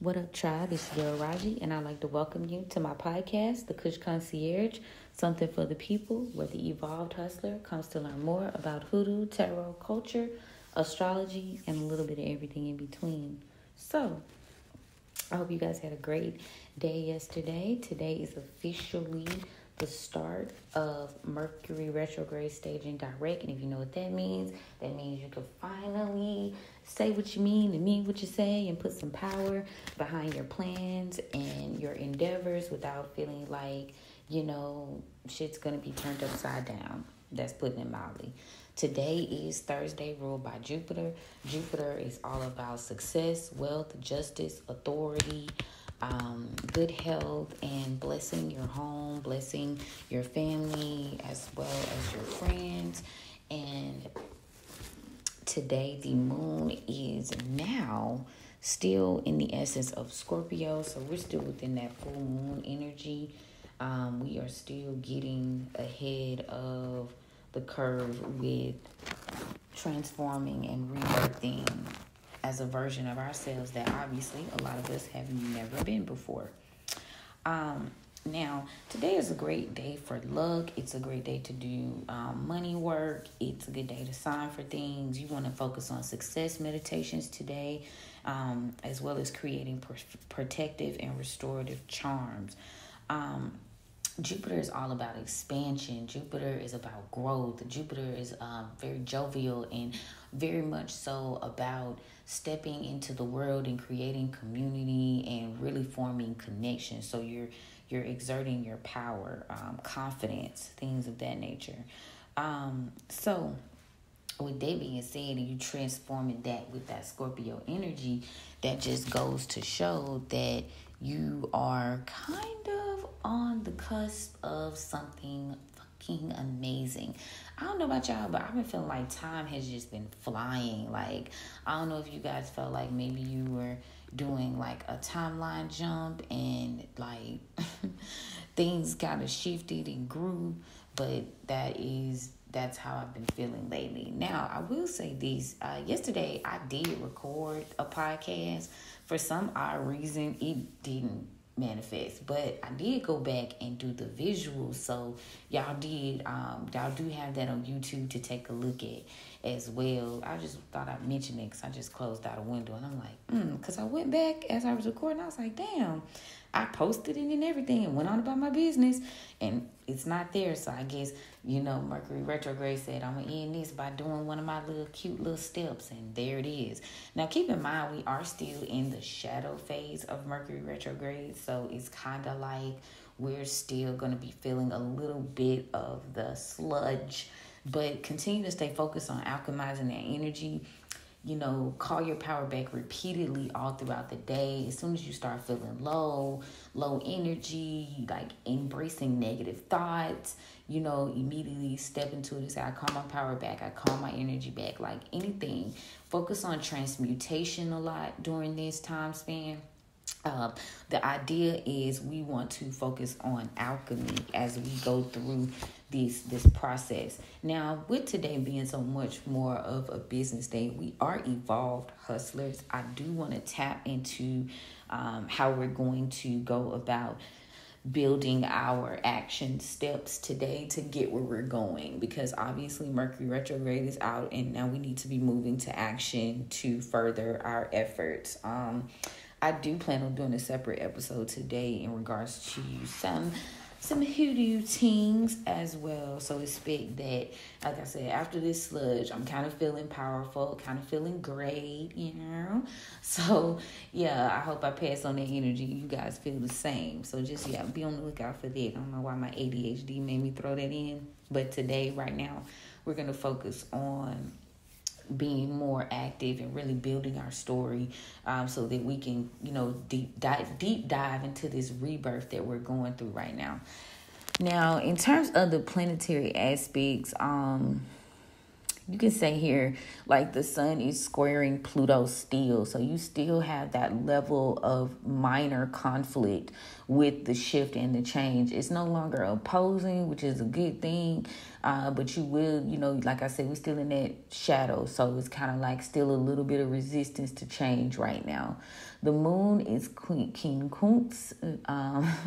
What up, tribe? It's your Raji, and I'd like to welcome you to my podcast, The Kush Concierge, something for the people, where the evolved hustler comes to learn more about hoodoo, tarot, culture, astrology, and a little bit of everything in between. So, I hope you guys had a great day yesterday. Today is officially the start of Mercury retrograde staging direct. And if you know what that means you can finally say what you mean and mean what you say and put some power behind your plans and your endeavors without feeling like, shit's going to be turned upside down. That's putting it mildly. Today is Thursday, ruled by Jupiter. Jupiter is all about success, wealth, justice, authority, good health, and blessing your home, blessing your family, as well as your friends. And today, the moon is now still in the essence of Scorpio, so we're still within that full moon energy. We are still getting ahead of the curve with transforming and rebirthing as a version of ourselves that obviously a lot of us have never been before. Now, today is a great day for luck. It's a great day to do money work. It's a good day to sign for things. You want to focus on success meditations today, as well as creating protective and restorative charms. Jupiter is all about expansion. Jupiter is about growth. Jupiter is very jovial and very much so about stepping into the world and creating community and really forming connections. So you're exerting your power, confidence, things of that nature. So with that being said, and you transforming that with that Scorpio energy, that just goes to show that you are kind of on the cusp of something fucking amazing. I don't know about y'all, but I've been feeling like time has just been flying. Like, I don't know if you guys felt like maybe you were doing like a timeline jump and like things kind of shifted and grew, but that's how I've been feeling lately. Now, I will say this. Yesterday, I did record a podcast. For some odd reason, it didn't manifest. But I did go back and do the visuals. So, y'all do have that on YouTube to take a look at as well. I just thought I'd mention it because I just closed out a window. And I'm like, because I went back as I was recording. I was like, damn. I posted it and everything and went on about my business, and it's not there. So I guess, Mercury retrograde said, I'm going to end this by doing one of my little cute little steps, and there it is. Now, keep in mind, we are still in the shadow phase of Mercury retrograde, so it's kind of like we're still going to be feeling a little bit of the sludge, but continue to stay focused on alchemizing that energy. Call your power back repeatedly all throughout the day. As soon as you start feeling low energy, like embracing negative thoughts, immediately step into it and say, I call my power back. I call my energy back. Like anything. Focus on transmutation a lot during this time span. The idea is we want to focus on alchemy as we go through this process. Now, with today being so much more of a business day, we are evolved hustlers. I do want to tap into how we're going to go about building our action steps today to get where we're going, because obviously Mercury retrograde is out and now we need to be moving to action to further our efforts. I do plan on doing a separate episode today in regards to some hoodoo things as well. So expect that, like I said, after this sludge, I'm kind of feeling powerful, kind of feeling great, So, yeah, I hope I pass on that energy. You guys feel the same. So just, be on the lookout for that. I don't know why my ADHD made me throw that in. But today, right now, we're going to focus on being more active and really building our story, so that we can, deep dive into this rebirth that we're going through right now. Now, in terms of the planetary aspects, you can say here, like the sun is squaring Pluto still. So you still have that level of minor conflict with the shift and the change. It's no longer opposing, which is a good thing. But you will, like I said, we're still in that shadow. So it's kind of like still a little bit of resistance to change right now. The moon is King Kunz,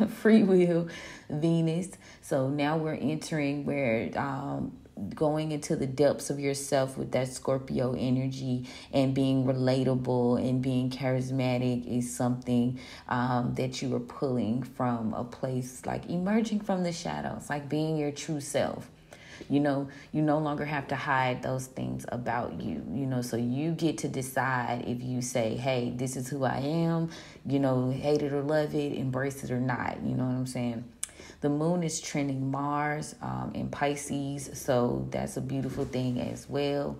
free will, Venus. So now we're entering where going into the depths of yourself with that Scorpio energy, and being relatable and being charismatic is something that you are pulling from a place, like emerging from the shadows, like being your true self. You no longer have to hide those things about you, so you get to decide if you say, hey, this is who I am, hate it or love it, embrace it or not, you know what I'm saying? The moon is trending Mars in Pisces, so that's a beautiful thing as well,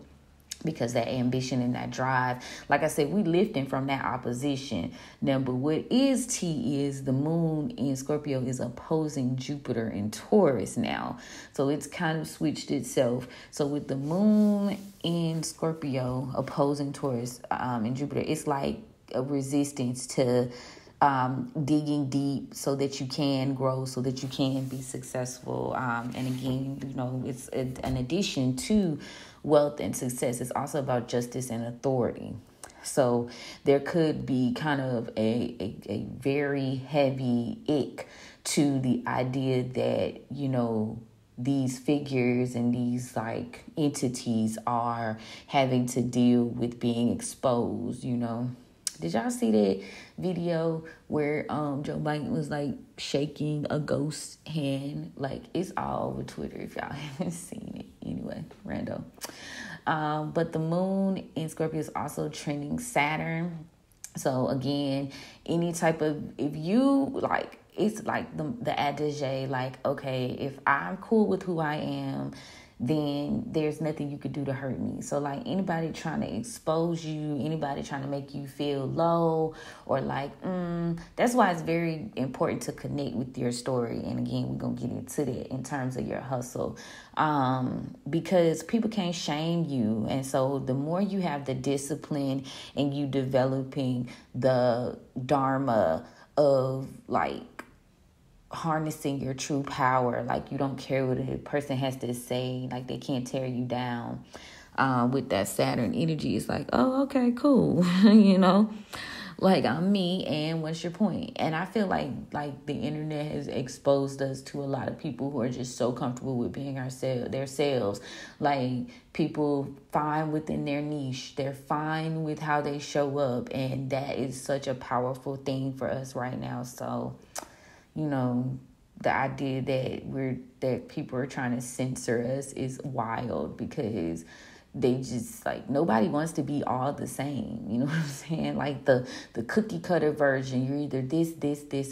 because that ambition and that drive, like I said, we lifting from that opposition. Now, but what is tea is the moon in Scorpio is opposing Jupiter in Taurus now. So it's kind of switched itself. So with the moon in Scorpio opposing Taurus and Jupiter, it's like a resistance to digging deep so that you can grow, so that you can be successful. And again, it's an addition to wealth and success. It's also about justice and authority. So there could be kind of a very heavy ick to the idea that, these figures and these like entities are having to deal with being exposed, Did y'all see that video where Joe Biden was like shaking a ghost hand? Like, it's all over Twitter if y'all haven't seen it. Anyway, rando. But the moon in Scorpio is also trending Saturn. So again, any type of, if you like, it's like the adage, like, okay, if I'm cool with who I am, then there's nothing you could do to hurt me. So like anybody trying to expose you, anybody trying to make you feel low or like, that's why it's very important to connect with your story. And again, we're going to get into that in terms of your hustle, because people can't shame you. And so the more you have the discipline and you developing the dharma of like harnessing your true power, like you don't care what a person has to say, like they can't tear you down. With that Saturn energy, it's like, oh, okay, cool. Like I'm me, and what's your point? And I feel like the internet has exposed us to a lot of people who are just so comfortable with being themselves. Like people fine within their niche, they're fine with how they show up, and that is such a powerful thing for us right now. So the idea that people are trying to censor us is wild, because they just like, nobody wants to be all the same. You know what I'm saying? Like the cookie cutter version, you're either this,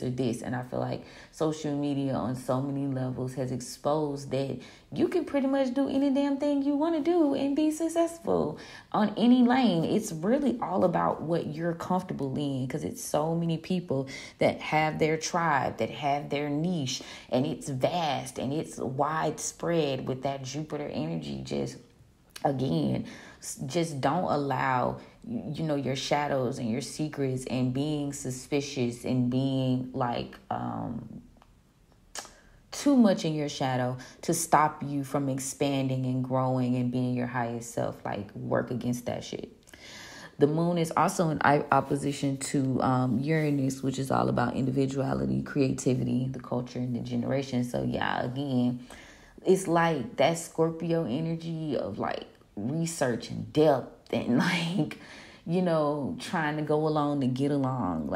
or this. And I feel like social media on so many levels has exposed that you can pretty much do any damn thing you want to do and be successful on any lane. It's really all about what you're comfortable in, because it's so many people that have their tribe, that have their niche, and it's vast and it's widespread with that Jupiter energy. Just don't allow, your shadows and your secrets and being suspicious and being like too much in your shadow to stop you from expanding and growing and being your highest self. Like, work against that shit. The moon is also in opposition to Uranus, which is all about individuality, creativity, the culture, and the generation. So yeah, again, it's like that Scorpio energy of like research and depth and like, trying to go along to get along.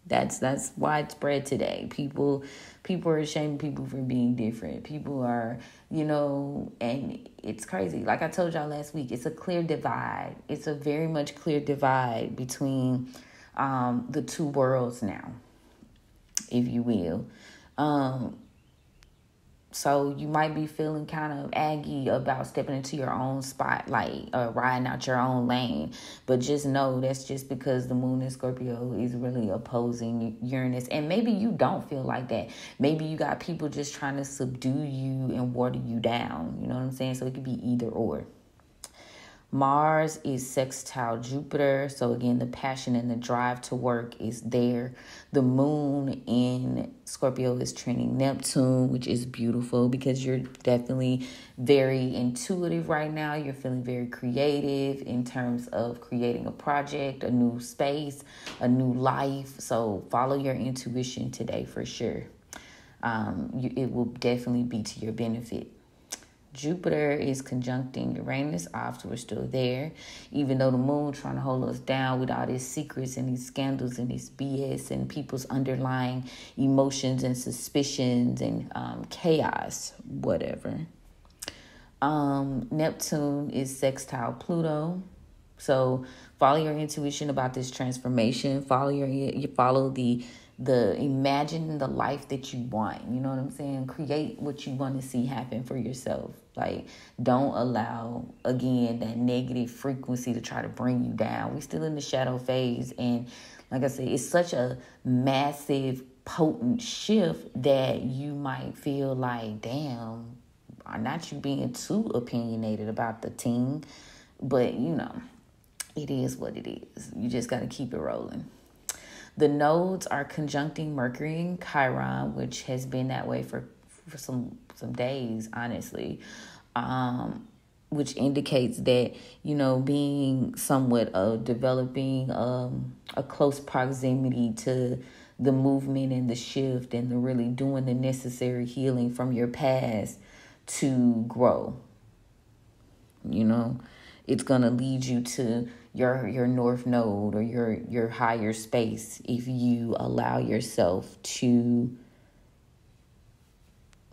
That's widespread today. People are ashamed of people for being different. People are, and it's crazy. Like I told y'all last week, it's a clear divide. It's a very much clear divide between the two worlds now, if you will. So you might be feeling kind of aggy about stepping into your own spotlight or riding out your own lane. But just know that's just because the moon in Scorpio is really opposing Uranus. And maybe you don't feel like that. Maybe you got people just trying to subdue you and water you down. You know what I'm saying? So it could be either or. Mars is sextile Jupiter. So again, the passion and the drive to work is there. The moon in Scorpio is trending Neptune, which is beautiful because you're definitely very intuitive right now. You're feeling very creative in terms of creating a project, a new space, a new life. So follow your intuition today for sure. It will definitely be to your benefit. Jupiter is conjuncting Uranus. Obviously, we're still there. Even though the moon trying to hold us down with all these secrets and these scandals and this BS and people's underlying emotions and suspicions and chaos, whatever. Neptune is sextile Pluto. So follow your intuition about this transformation. Follow the imagine the life that you want. You know what I'm saying? Create what you want to see happen for yourself. Like, don't allow, again, that negative frequency to try to bring you down. We're still in the shadow phase. And like I said, it's such a massive, potent shift that you might feel like, damn, not you being too opinionated about the team. But, it is what it is. You just got to keep it rolling. The nodes are conjuncting Mercury and Chiron, which has been that way for some days, honestly, which indicates that, being somewhat of developing a close proximity to the movement and the shift and the really doing the necessary healing from your past to grow. It's going to lead you to your north node or your higher space if you allow yourself to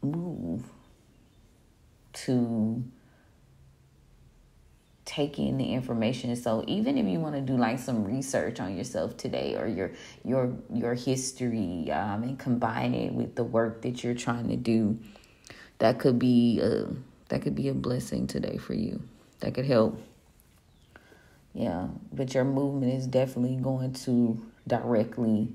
move, to take in the information. So even if you want to do like some research on yourself today or your history and combine it with the work that you're trying to do, that could be a blessing today for you. That could help. Yeah, but your movement is definitely going to directly,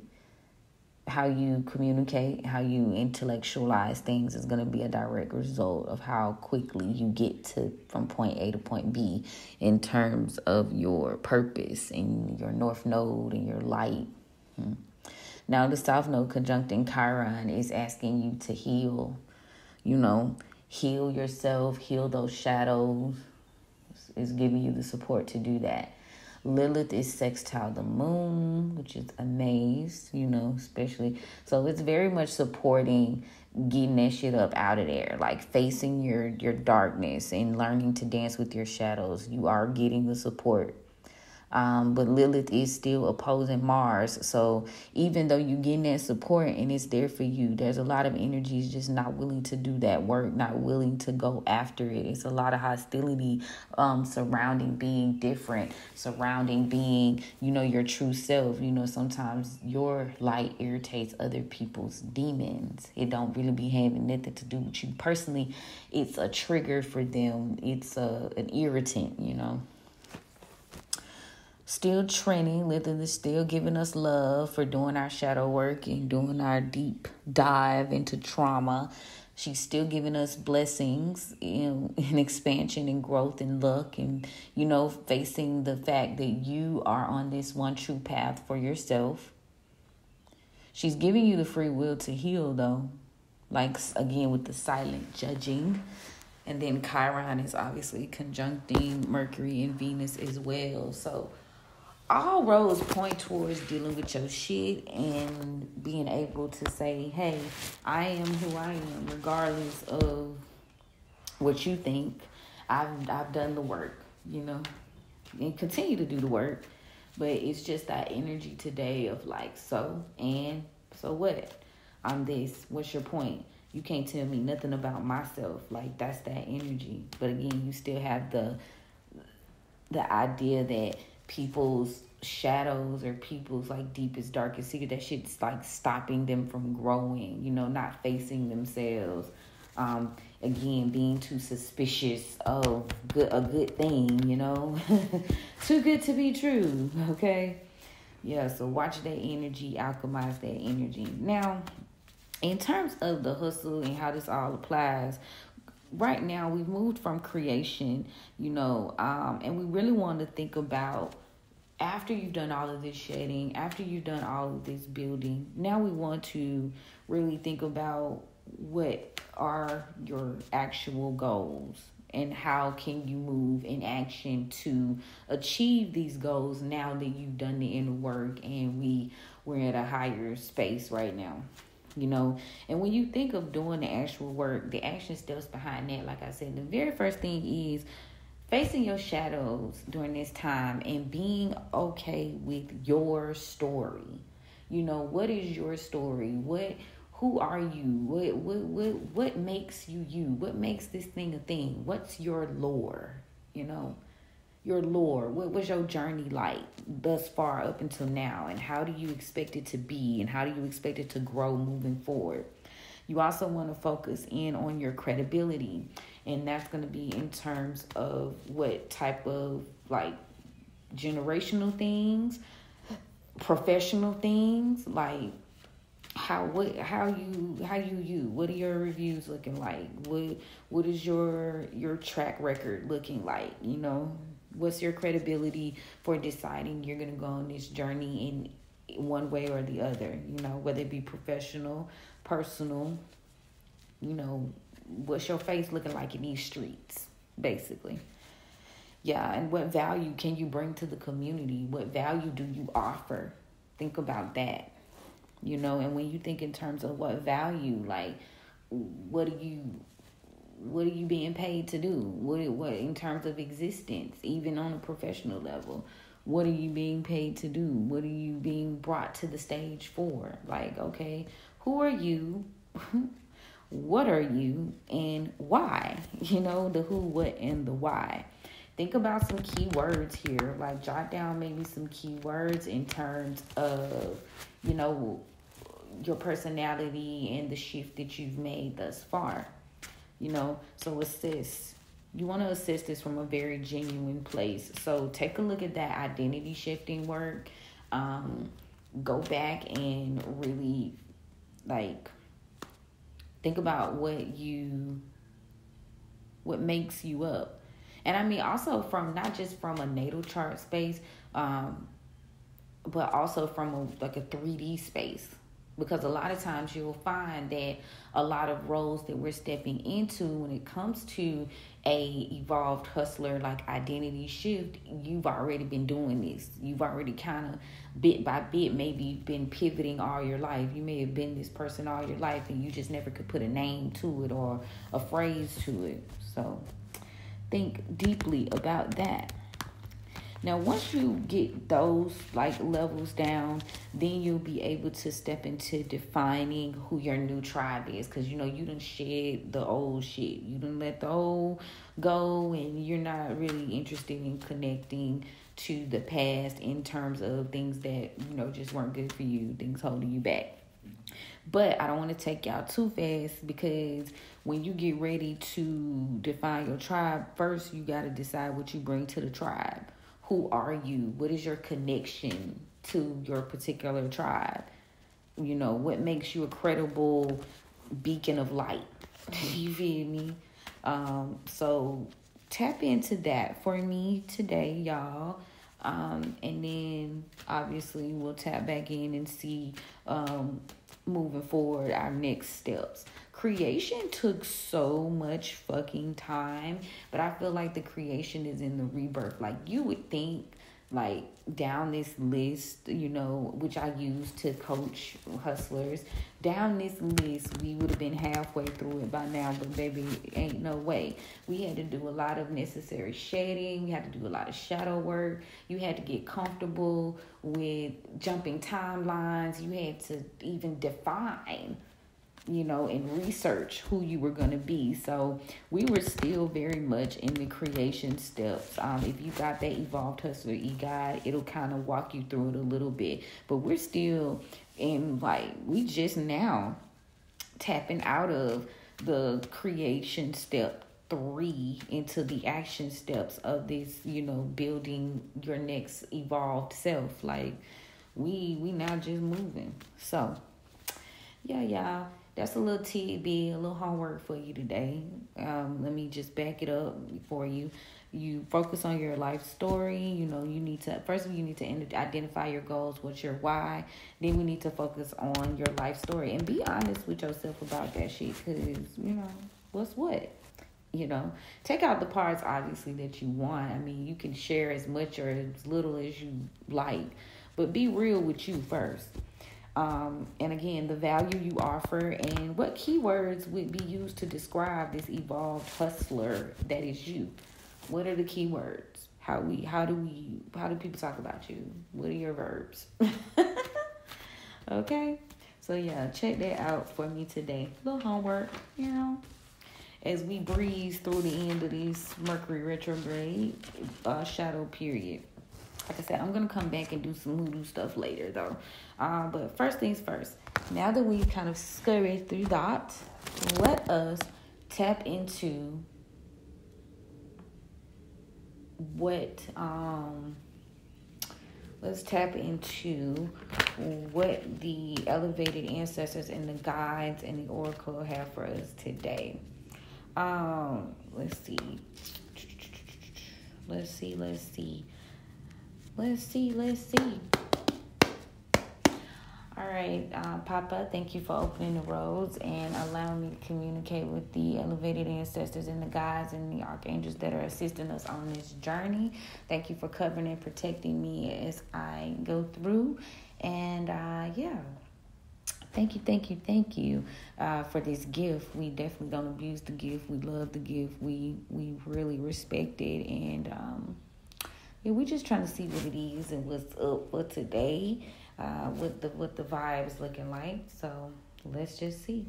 how you communicate, how you intellectualize things is going to be a direct result of how quickly you get from point A to point B in terms of your purpose and your north node and your light. Now, the south node conjuncting Chiron is asking you to heal, heal yourself, heal those shadows. Is giving you the support to do that. Lilith is sextile the moon, which is amazing, especially. So it's very much supporting getting that shit up out of there, like facing your darkness and learning to dance with your shadows. You are getting the support. But Lilith is still opposing Mars. So even though you're getting that support and it's there for you, there's a lot of energies just not willing to do that work, not willing to go after it. It's a lot of hostility surrounding being different, surrounding being, your true self. Sometimes your light irritates other people's demons. It don't really be having nothing to do with you personally. It's a trigger for them. It's an irritant, Still training, Lilith is still giving us love for doing our shadow work and doing our deep dive into trauma. She's still giving us blessings in expansion and growth and luck and, facing the fact that you are on this one true path for yourself. She's giving you the free will to heal, though, like, again, with the silent judging. And then Chiron is obviously conjuncting Mercury and Venus as well. So all roads point towards dealing with your shit and being able to say, hey, I am who I am, regardless of what you think. I've done the work, and continue to do the work. But it's just that energy today of like, so what? I'm this. What's your point? You can't tell me nothing about myself. Like, that's that energy. But again, you still have the idea that people's shadows or people's like deepest, darkest secret, that shit's like stopping them from growing, not facing themselves, Again, being too suspicious of a good thing, too good to be true, okay? Yeah, so watch that energy, alchemize that energy. Now, in terms of the hustle and how this all applies, right now we've moved from creation, and we really want to think about after you've done all of this shedding, after you've done all of this building, now we want to really think about what are your actual goals and how can you move in action to achieve these goals now that you've done the inner work and we're at a higher space right now. And when you think of doing the actual work, the action steps behind that, like I said, the very first thing is facing your shadows during this time and being okay with your story. What is your story? Who are you? What makes you you? What makes this thing a thing? What's your lore? Your lore. What was your journey like thus far up until now? And how do you expect it to be? And how do you expect it to grow moving forward? You also want to focus in on your credibility. And that's going to be in terms of what type of generational things, professional things, like how you what are your reviews looking like? What is your track record looking like? What's your credibility for deciding you're going to go on this journey in one way or the other? Whether it be professional, personal, what's your face looking like in these streets, basically. Yeah, and what value can you bring to the community? What value do you offer? Think about that. And when you think in terms of what value, what are you being paid to do? What in terms of existence, even on a professional level? What are you being paid to do? What are you being brought to the stage for? Okay, who are you? What are you and why? The who, what, and the why. Think about some key words here. Jot down maybe some key words in terms of, your personality and the shift that you've made thus far. So assess. You want to assess this from a very genuine place. So take a look at that identity shifting work. Go back and really, think about what makes you up. And I mean, also from not just from a natal chart space, but also from a 3D space. Because a lot of times you'll find that a lot of roles that we're stepping into when it comes to a evolved hustler, identity shift, you've already been doing this. You've already kind of bit by bit maybe been pivoting all your life. You may have been this person all your life and you just never could put a name to it or a phrase to it. So think deeply about that. Now, once you get those levels down, then you'll be able to step into defining who your new tribe is. Because, you done shed the old shit. You done let the old go and you're not really interested in connecting to the past in terms of things that, just weren't good for you, things holding you back. But I don't want to take y'all too fast because when you get ready to define your tribe, first you got to decide what you bring to the tribe. Who are you? What is your connection to your particular tribe? What makes you a credible beacon of light? You feel me? So tap into that for me today, y'all. And then obviously we'll tap back in and see moving forward our next steps. Creation took so much fucking time, but I feel like the creation is in the rebirth. You would think down this list, which I use to coach hustlers, down this list we would have been halfway through it by now, but baby, ain't no way. We had to do a lot of necessary shedding. We had to do a lot of shadow work. You had to get comfortable with jumping timelines. You had to even define and research who you were going to be. So we were still very much in the creation steps. If you got that Evolved Hustler e-guide, it'll kind of walk you through it a little bit. But we're still in we just now tapping out of the creation step 3 into the action steps of this, building your next evolved self. Like we not just moving. So yeah, y'all. That's a little tidbit, a little homework for you today. Let me just back it up for you. You focus on your life story. You need to, first of all, you need to identify your goals. What's your why? Then we need to focus on your life story and be honest with yourself about that shit. Because, what's what? Take out the parts, obviously, that you want. I mean, you can share as much or as little as you like. But be real with you first. And again, the value you offer and what keywords would be used to describe this evolved hustler that is you. What are the keywords? How do people talk about you? What are your verbs? Okay. So yeah, check that out for me today. A little homework, as we breeze through the end of this Mercury retrograde shadow period. Like I said, I'm going to come back and do some hoodoo stuff later, though. But first things first. Now that we've kind of scurried through that, let us tap into what the elevated ancestors and the guides and the oracle have for us today. Let's see. All right, Papa, thank you for opening the roads and allowing me to communicate with the elevated ancestors and the guides and the archangels that are assisting us on this journey. Thank you for covering and protecting me as I go through. And thank you for this gift. We definitely don't abuse the gift. We love the gift. We really respect it. And we're just trying to see what it is and what's up for today. What the vibes looking like. So let's just see.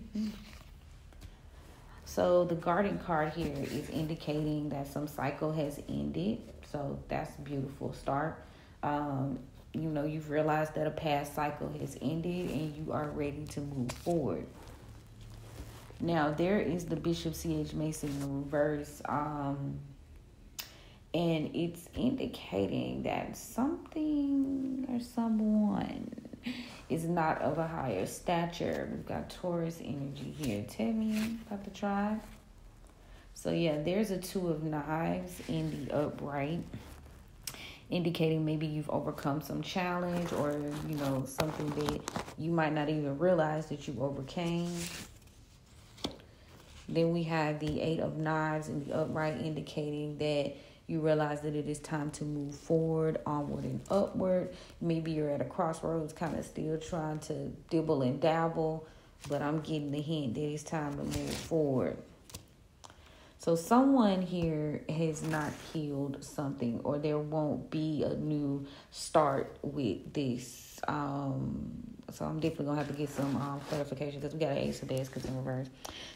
So the Garden card here is indicating that some cycle has ended. So that's a beautiful start. You've realized that a past cycle has ended and you are ready to move forward. Now there is the Bishop C.H. Mason in reverse. And it's indicating that something or someone is not of a higher stature. We've got Taurus energy here. Tell me about the tribe. So yeah, there's a 2 of knives in the upright, indicating maybe you've overcome some challenge or, something that you might not even realize that you overcame. Then we have the 8 of knives in the upright, indicating that you realize that it is time to move forward, onward and upward. Maybe you're at a crossroads, kind of still trying to dibble and dabble, but I'm getting the hint that it's time to move forward. So someone here has not healed something, or there won't be a new start with this. So I'm definitely going to have to get some clarification because we got an Ace of Baskets in reverse.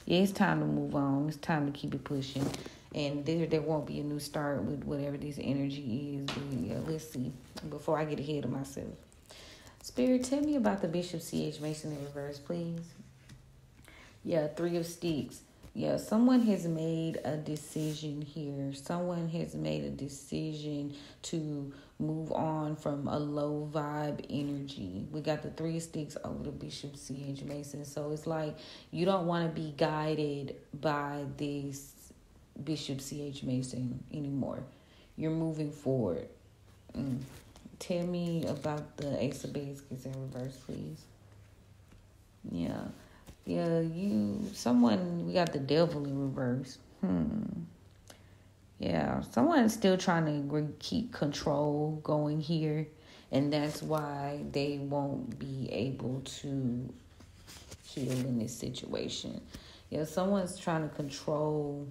Yeah, it's time to move on. It's time to keep it pushing. And there won't be a new start with whatever this energy is. But yeah, let's see. Before I get ahead of myself. Spirit, tell me about the Bishop C.H. Mason in reverse, please. Yeah, 3 of Sticks. Yeah, someone has made a decision here. Someone has made a decision to move on from a low vibe energy. We got the 3 of Sticks over the Bishop C.H. Mason. So it's like you don't want to be guided by this Bishop C.H. Mason anymore. You're moving forward. Tell me about the Ace of Baskets in reverse, please. Yeah, we got the Devil in reverse. Yeah, someone's still trying to keep control going here, and that's why they won't be able to heal in this situation. Yeah, someone's trying to control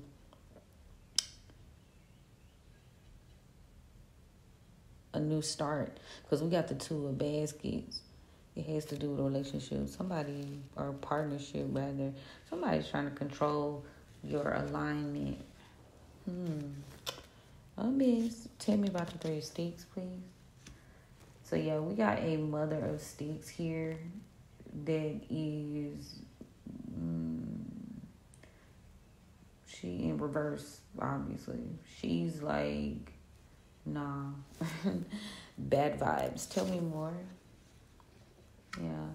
a new start, because we got the 2 of Baskets. It has to do with a relationship. Somebody, or partnership rather. Somebody's trying to control your alignment. Miss, tell me about the 3 of Sticks, please. So yeah, we got a Mother of Sticks here that is She in reverse, obviously. She's like, nah. Bad vibes. Tell me more. Yeah.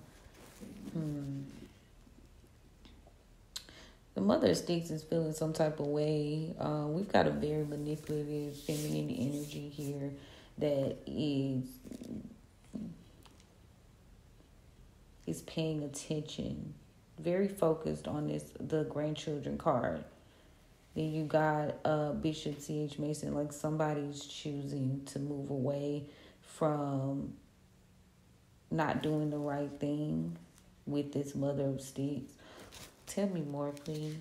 The mother of sticks is feeling some type of way. We've got a very manipulative feminine energy here that is paying attention, very focused on the grandchildren card. Then you got Bishop C.H. Mason, like somebody's choosing to move away from not doing the right thing with this mother of sticks. Tell me more, please.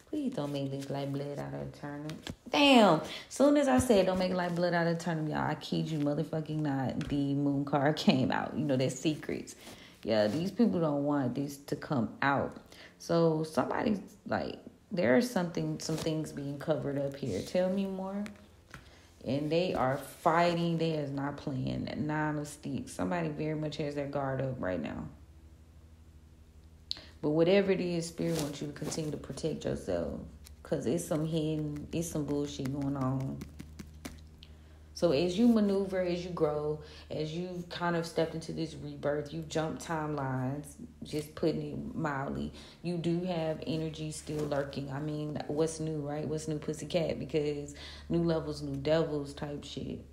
Please don't make this like blood out of a turnip. Damn. Soon as I said don't make it like blood out of a turnip, y'all, I kid you motherfucking not, the moon card came out. You know, there's secrets. Yeah, these people don't want this to come out. So somebody's like, there are some things being covered up here. Tell me more. And they are fighting. They is not playing. 9 of sticks. Somebody very much has their guard up right now. But whatever it is, Spirit wants you to continue to protect yourself. Because it's some bullshit going on. So as you maneuver, as you grow, as you've kind of stepped into this rebirth, you've jumped timelines, just putting it mildly. You do have energy still lurking. I mean, what's new, right? What's new, pussycat? Because new levels, new devils type shit.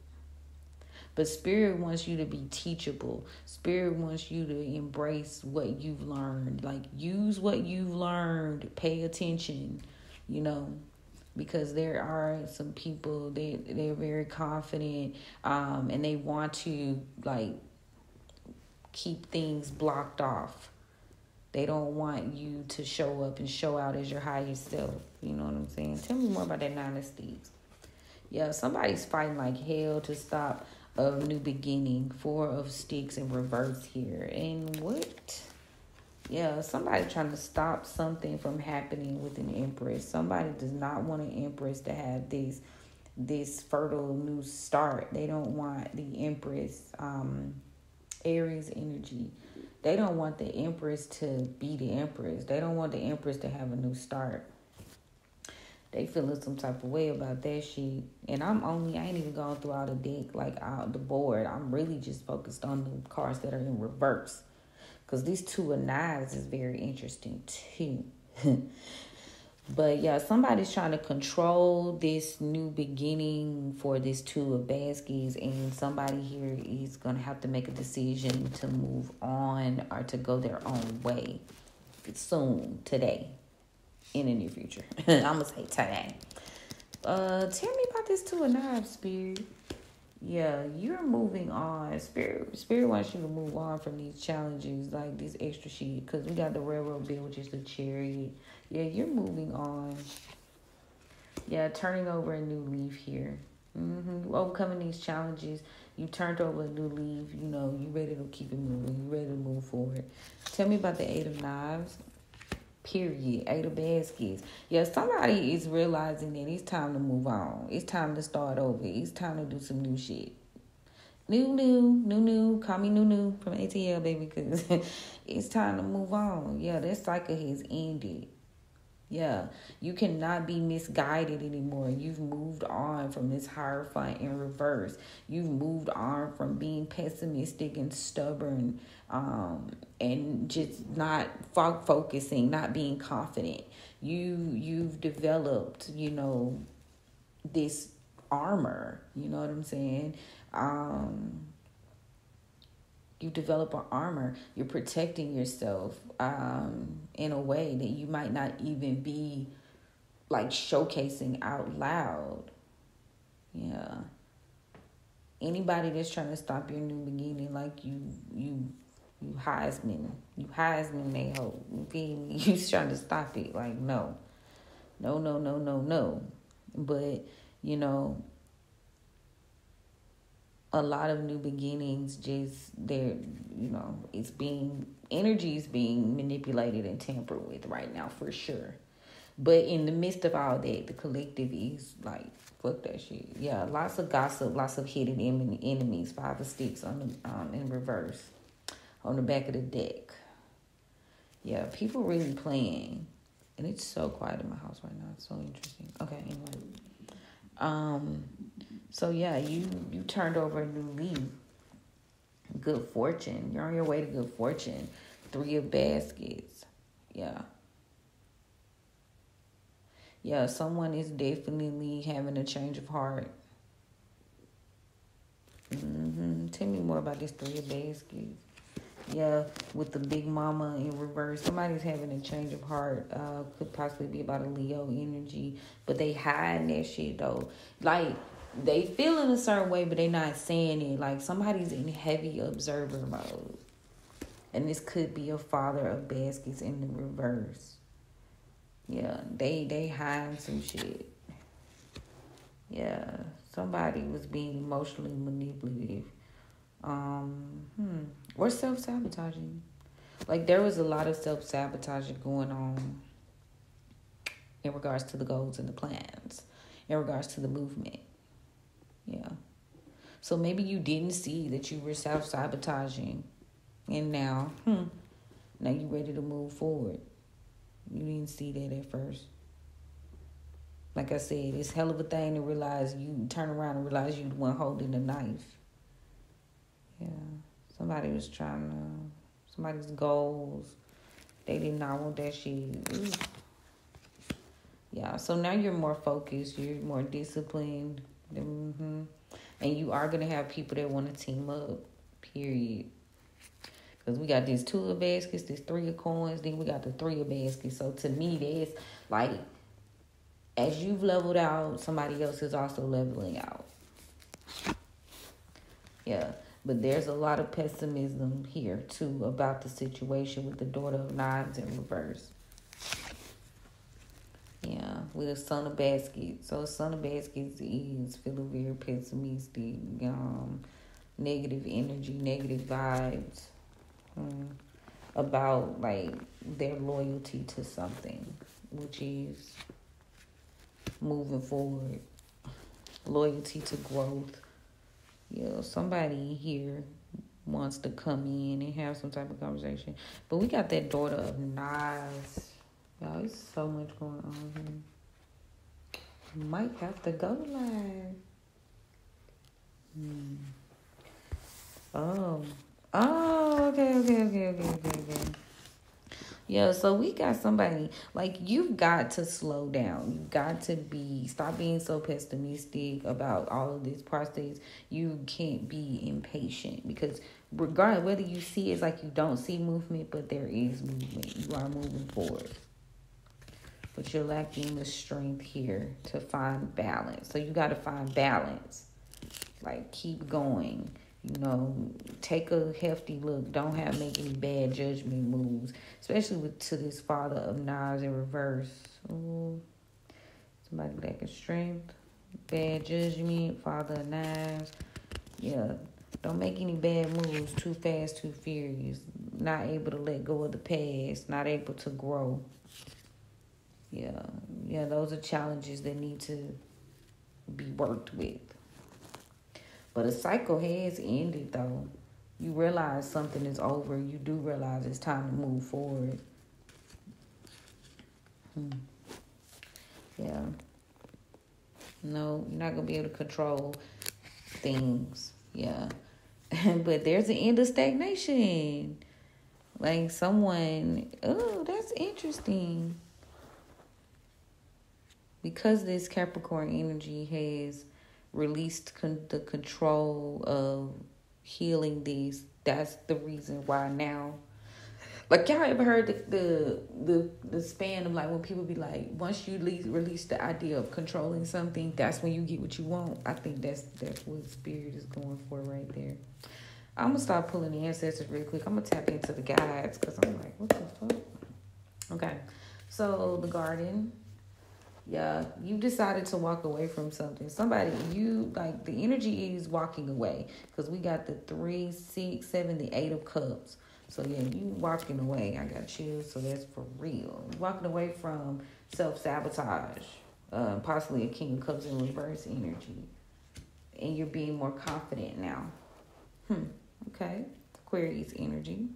But Spirit wants you to be teachable. Spirit wants you to embrace what you've learned. Like, use what you've learned. Pay attention, you know. Because there are some people, they're very confident, and they want to, like, keep things blocked off. They don't want you to show up and show out as your highest self. You know what I'm saying? Tell me more about that 9 of sticks. Yeah, somebody's fighting like hell to stop a new beginning. 4 of sticks in reverse here. And what? Yeah, somebody trying to stop something from happening with an empress. Somebody does not want an empress to have this fertile new start. They don't want the empress, Aries energy. They don't want the empress to be the empress. They don't want the empress to have a new start. They feeling some type of way about that shit. And I ain't even going through all the deck, like out the board. I'm really just focused on the cards that are in reverse. Because these 2 of knives is very interesting too. But yeah, somebody's trying to control this new beginning for this 2 of baskets. And somebody here is going to have to make a decision to move on or to go their own way soon, today, in the near future. I'm going to say today. Tell me about this 2 of knives, Spirit. Yeah, you're moving on. Spirit wants you to move on from these challenges, like this extra shit. Because we got the railroad bill, which is the chariot. Yeah, you're moving on. Yeah, turning over a new leaf here. Overcoming these challenges. You turned over a new leaf. You know, you ready to keep it moving. You ready to move forward. Tell me about the 8 of knives. Period. 8 of baskets. Yeah, somebody is realizing that it's time to move on. It's time to start over. It's time to do some new shit. New. Call me new from ATL, baby, because it's time to move on. Yeah, that cycle has ended. Yeah, you cannot be misguided anymore. You've moved on from this Hierophant in reverse. You've moved on from being pessimistic and stubborn, and just not focusing, not being confident. You've developed, you know, this armor. You know what I'm saying? You develop an armor. You're protecting yourself in a way that you might not even be like showcasing out loud. Yeah. Anybody that's trying to stop your new beginning, like you Heisman they hope. You feel me? You trying to stop it. Like, no. But, you know, a lot of new beginnings, just they're, you know, energy is being manipulated and tampered with right now for sure. But in the midst of all that, the collective is like, fuck that shit. Yeah, lots of gossip, lots of hidden enemies. 5 of sticks on the in reverse on the back of the deck. Yeah, people really playing. And it's so quiet in my house right now. It's so interesting. Okay, anyway. So yeah, you turned over a new leaf. Good fortune. You're on your way to good fortune. 3 of baskets. Yeah. Yeah, someone is definitely having a change of heart. Tell me more about this 3 of baskets. Yeah, with the big mama in reverse. Somebody's having a change of heart. Could possibly be about a Leo energy. But they hiding that shit, though. Like, they feeling a certain way, but they not saying it. Like, somebody's in heavy observer mode. And this could be a father of baskets in the reverse. Yeah, they hiding some shit. Yeah, somebody was being emotionally manipulative. Or self-sabotaging. Like, there was a lot of self-sabotaging going on in regards to the goals and the plans, in regards to the movement. Yeah. So maybe you didn't see that you were self-sabotaging, and now you ready to move forward. You didn't see that at first. Like I said, it's hell of a thing to realize you turn around and realize you the one holding the knife. Yeah. Somebody's goals, they did not want that shit. Ooh. Yeah, so now you're more focused, you're more disciplined. And you are going to have people that want to team up, period. Because we got this 2 of baskets, this 3 of coins, then we got the 3 of baskets. So to me, that's like, as you've leveled out, somebody else is also leveling out. Yeah. But there's a lot of pessimism here, too, about the situation with the daughter of knives in reverse. Yeah, with a son of baskets. So a son of baskets is feeling very pessimistic, negative energy, negative vibes about, like, their loyalty to something, which is moving forward, loyalty to growth. Yeah, somebody here wants to come in and have some type of conversation. But we got that daughter of knives. Y'all, there's so much going on here. You might have to go live. Okay. Yeah, so we got somebody, like, you've got to slow down. You've got to stop being so pessimistic about all of this process. You can't be impatient, because regardless, whether you see it's like you don't see movement, but there is movement. You are moving forward. But you're lacking the strength here to find balance. So you got to find balance. Like, keep going. Take a hefty look. Don't make any bad judgment moves, especially to this father of knives in reverse. Ooh, somebody lacking strength, bad judgment, father of knives. Yeah, don't make any bad moves too fast, too furious. Not able to let go of the past. Not able to grow. Yeah, those are challenges that need to be worked with. But a cycle has ended, though. You realize something is over. You do realize it's time to move forward. Yeah. No, you're not going to be able to control things. Yeah. But there's an end of stagnation. Like someone, that's interesting. Because this Capricorn energy has released the control of healing these, that's the reason why now, like, y'all ever heard the span of, like, when people be like, once you release the idea of controlling something, that's when you get what you want. I think that's what spirit is going for right there. I'm gonna start pulling the ancestors real quick. I'm gonna tap into the guides, because I'm like, what the fuck? Okay, so the garden. Yeah, you decided to walk away from something. Somebody, the energy is walking away. Because we got the 3, 6, 7, the 8 of cups. So, yeah, you walking away. I got you. So, that's for real. Walking away from self-sabotage. Possibly a King of Cups in reverse energy. And you're being more confident now. Okay. Aquarius energy.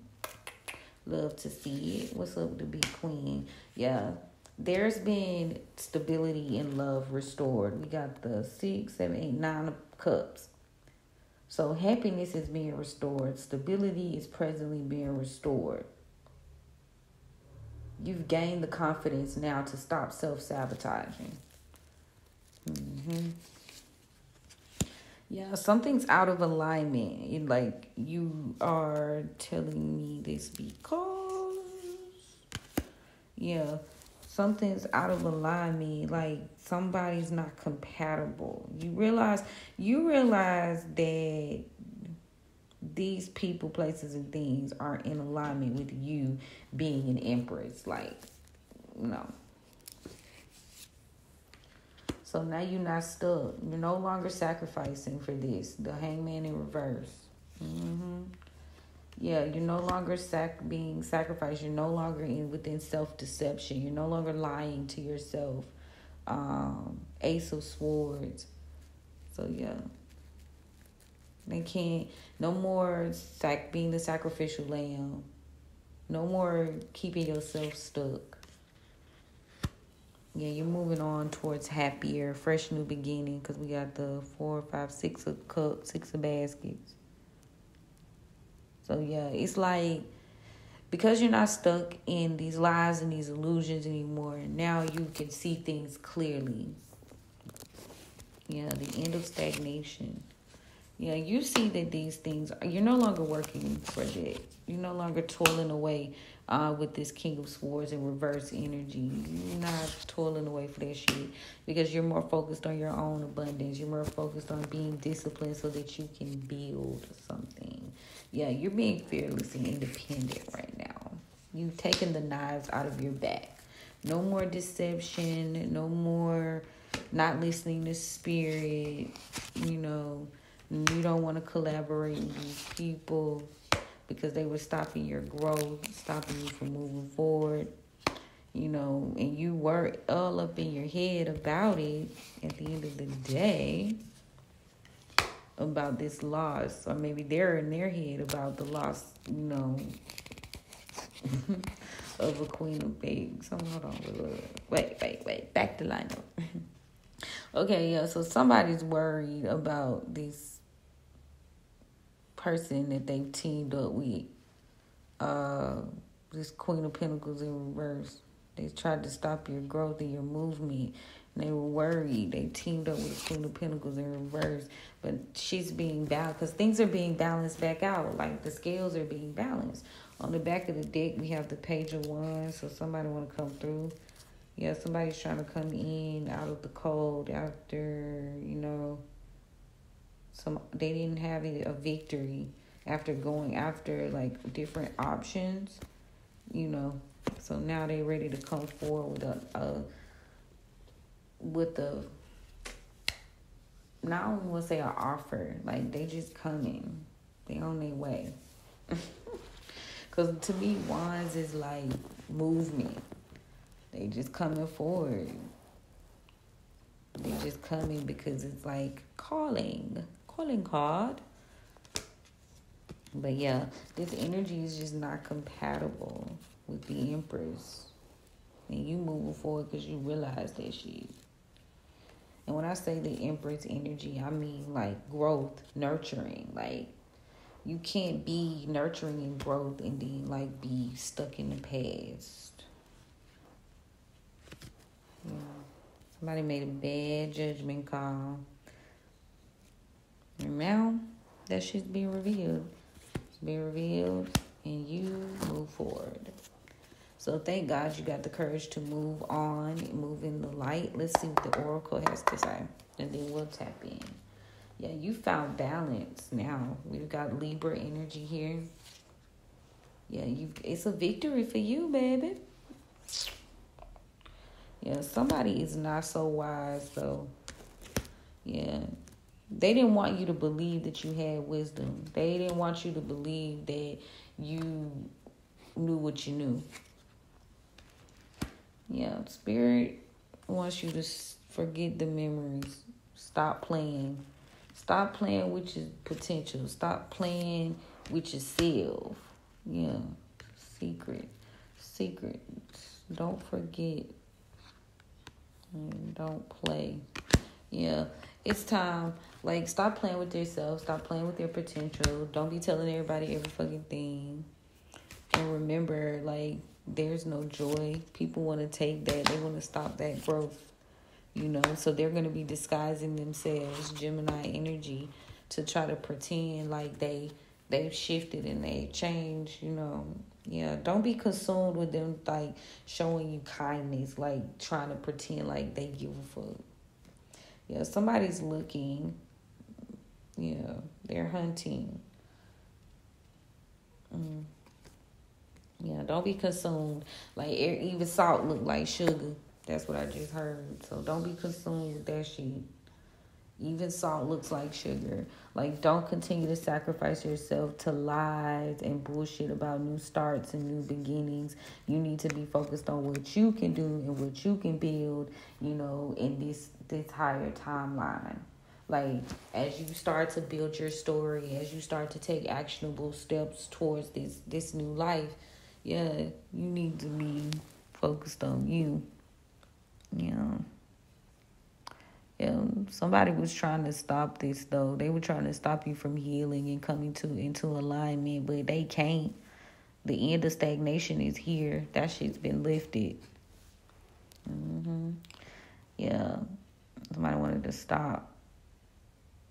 Love to see it. What's up with the big queen? Yeah. there's been stability in love restored. We got the 6, 7, 8, 9 of cups. So happiness is being restored. Stability is presently being restored. You've gained the confidence now to stop self-sabotaging. Yeah, something's out of alignment. Like, you are telling me this because, yeah, something's out of alignment. Like, somebody's not compatible. You realize that these people, places, and things aren't in alignment with you being an empress. Like, no. So now you're not stuck. You're no longer sacrificing for this. The hangman in reverse. Yeah, you're no longer being sacrificed. You're no longer within self-deception. You're no longer lying to yourself. Ace of Swords. So, yeah. They can't. No more being the sacrificial lamb. No more keeping yourself stuck. Yeah, you're moving on towards happier, fresh new beginning, because we got the 4, 5, 6 of cups, 6 of baskets. So, yeah, it's like, because you're not stuck in these lies and these illusions anymore, now you can see things clearly. Yeah, the end of stagnation. Yeah, you see that these things, you're no longer working for that. You're no longer toiling away with this King of Swords and reverse energy. You're not toiling away for that shit because you're more focused on your own abundance. You're more focused on being disciplined so that you can build something. Yeah, you're being fearless and independent right now. You've taken the knives out of your back. No more deception. No more not listening to spirit. You know, you don't want to collaborate with these people because they were stopping your growth, stopping you from moving forward, you know, and you were all up in your head about it at the end of the day, about this loss, or maybe they're in their head about the loss, you know, of a queen of pigs. So hold on, wait, back to line up. Okay, yeah, so somebody's worried about this person that they've teamed up with. This Queen of Pentacles in reverse. They tried to stop your growth and your movement. And they were worried. They teamed up with the Queen of Pentacles in reverse. But she's being balanced because things are being balanced back out. Like the scales are being balanced. On the back of the deck, we have the Page of Wands. So somebody want to come through. Yeah, somebody's trying to come in out of the cold after, you know, they didn't have a victory after going after like different options, you know. So now they're ready to come forward with a not only want to say an offer, like they just coming, they on their way. Because to me, wands is like movement. They just coming forward. They just coming because it's like calling card. But yeah, this energy is just not compatible with the Empress. And you moving forward because you realize that shit. And when I say the Empress energy, I mean like growth, nurturing. Like you can't be nurturing and growth and then like be stuck in the past. Yeah. Somebody made a bad judgment call. And now that shit's being revealed. It's being revealed and you move forward. So thank God you got the courage to move on, move in the light. Let's see what the Oracle has to say. And then we'll tap in. Yeah, you found balance now. We've got Libra energy here. Yeah, it's a victory for you, baby. Yeah, somebody is not so wise, though. Yeah. They didn't want you to believe that you had wisdom. They didn't want you to believe that you knew what you knew. Yeah, Spirit wants you to forget the memories. Stop playing. Stop playing with your potential. Stop playing with yourself. Yeah. Secrets. Don't forget Don't play. Yeah, it's time. Like, stop playing with yourself. Stop playing with your potential. Don't be telling everybody every fucking thing. And remember, like, there's no joy. People want to take that. They want to stop that growth, So they're going to be disguising themselves, Gemini energy, to try to pretend like they've shifted and they've changed. Yeah, don't be consumed with them, like, showing you kindness, like, trying to pretend like they give a fuck. Yeah, somebody's looking. Yeah, they're hunting. Yeah, don't be consumed. Like, even salt look like sugar. That's what I just heard. So don't be consumed with that shit. Even salt looks like sugar. Like, don't continue to sacrifice yourself to lies and bullshit about new starts and new beginnings. You need to be focused on what you can do and what you can build, in this higher timeline. Like, as you start to build your story, as you start to take actionable steps towards this new life, yeah, you need to be focused on you. Yeah, somebody was trying to stop this, though. They were trying to stop you from healing and coming into alignment, but they can't. The end of stagnation is here. That shit's been lifted. Yeah, somebody wanted to stop.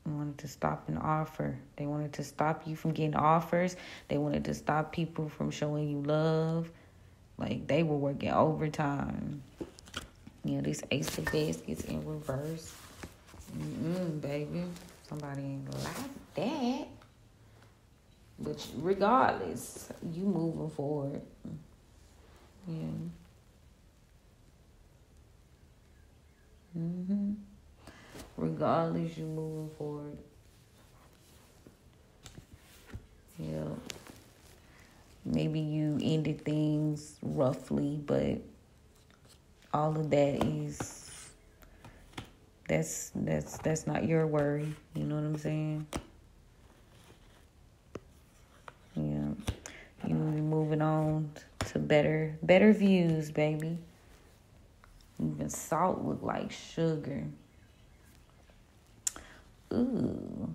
They wanted to stop an offer. They wanted to stop you from getting offers. They wanted to stop people from showing you love. Like, they were working overtime. Yeah, this Ace of Baskets in reverse. Baby. Somebody ain't like that. But regardless, you moving forward. Yeah. Regardless, you moving forward. Yeah. Maybe you ended things roughly, but all of that that's not your worry. You know what I'm saying? Yeah. You moving on to better views, baby. Even salt look like sugar. Ooh.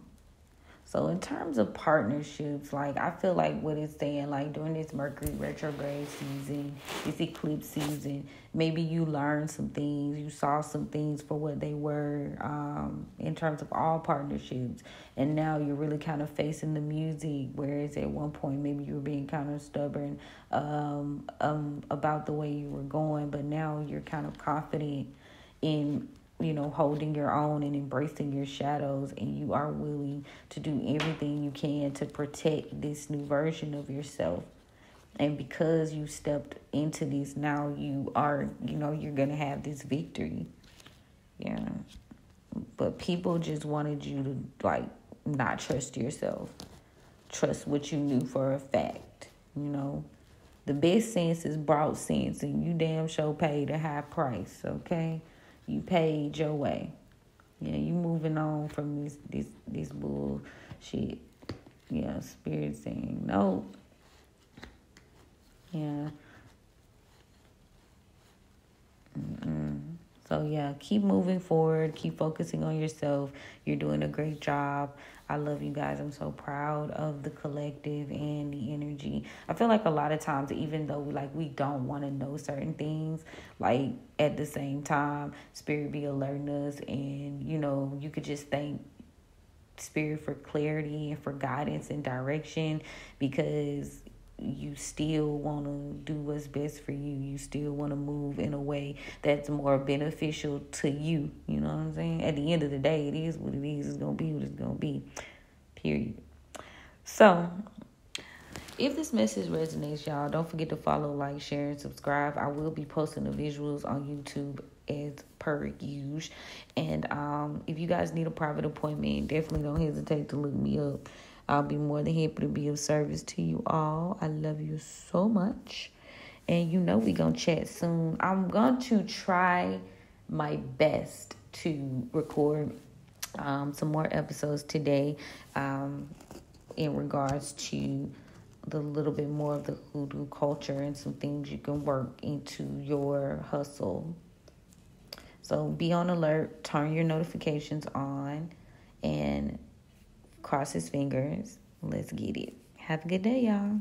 So in terms of partnerships, like, I feel like what it's saying, like, during this Mercury retrograde season, this eclipse season, maybe you learned some things, you saw some things for what they were, in terms of all partnerships. And now you're really kind of facing the music, whereas at one point maybe you were being kind of stubborn about the way you were going, but now you're kind of confident in holding your own and embracing your shadows, and you are willing to do everything you can to protect this new version of yourself. And because you stepped into this, now you are, you're going to have this victory. Yeah. But people just wanted you to, like, not trust yourself. Trust what you knew for a fact, The best sense is brought sense, and you damn sure paid a high price, okay? You paid your way. Yeah, you moving on from this bullshit. Yeah, spirit saying no. Yeah. So, yeah, keep moving forward. Keep focusing on yourself. You're doing a great job. I love you guys. I'm so proud of the collective and the energy. I feel like a lot of times, even though, like, we don't want to know certain things, like, at the same time, Spirit be alerting us. And, you could just thank Spirit for clarity and for guidance and direction, because you still want to do what's best for you. You still want to move in a way that's more beneficial to you. You know what I'm saying? At the end of the day, it is what it is. It's going to be what it's going to be. Period. So, if this message resonates, y'all, don't forget to follow, like, share, and subscribe. I will be posting the visuals on YouTube as per usual. And if you guys need a private appointment, definitely don't hesitate to look me up. I'll be more than happy to be of service to you all. I love you so much. And we going to chat soon. I'm going to try my best to record some more episodes today in regards to the little bit more of the hoodoo culture and some things you can work into your hustle. So be on alert, turn your notifications on, and cross his fingers. Let's get it. Have a good day, y'all.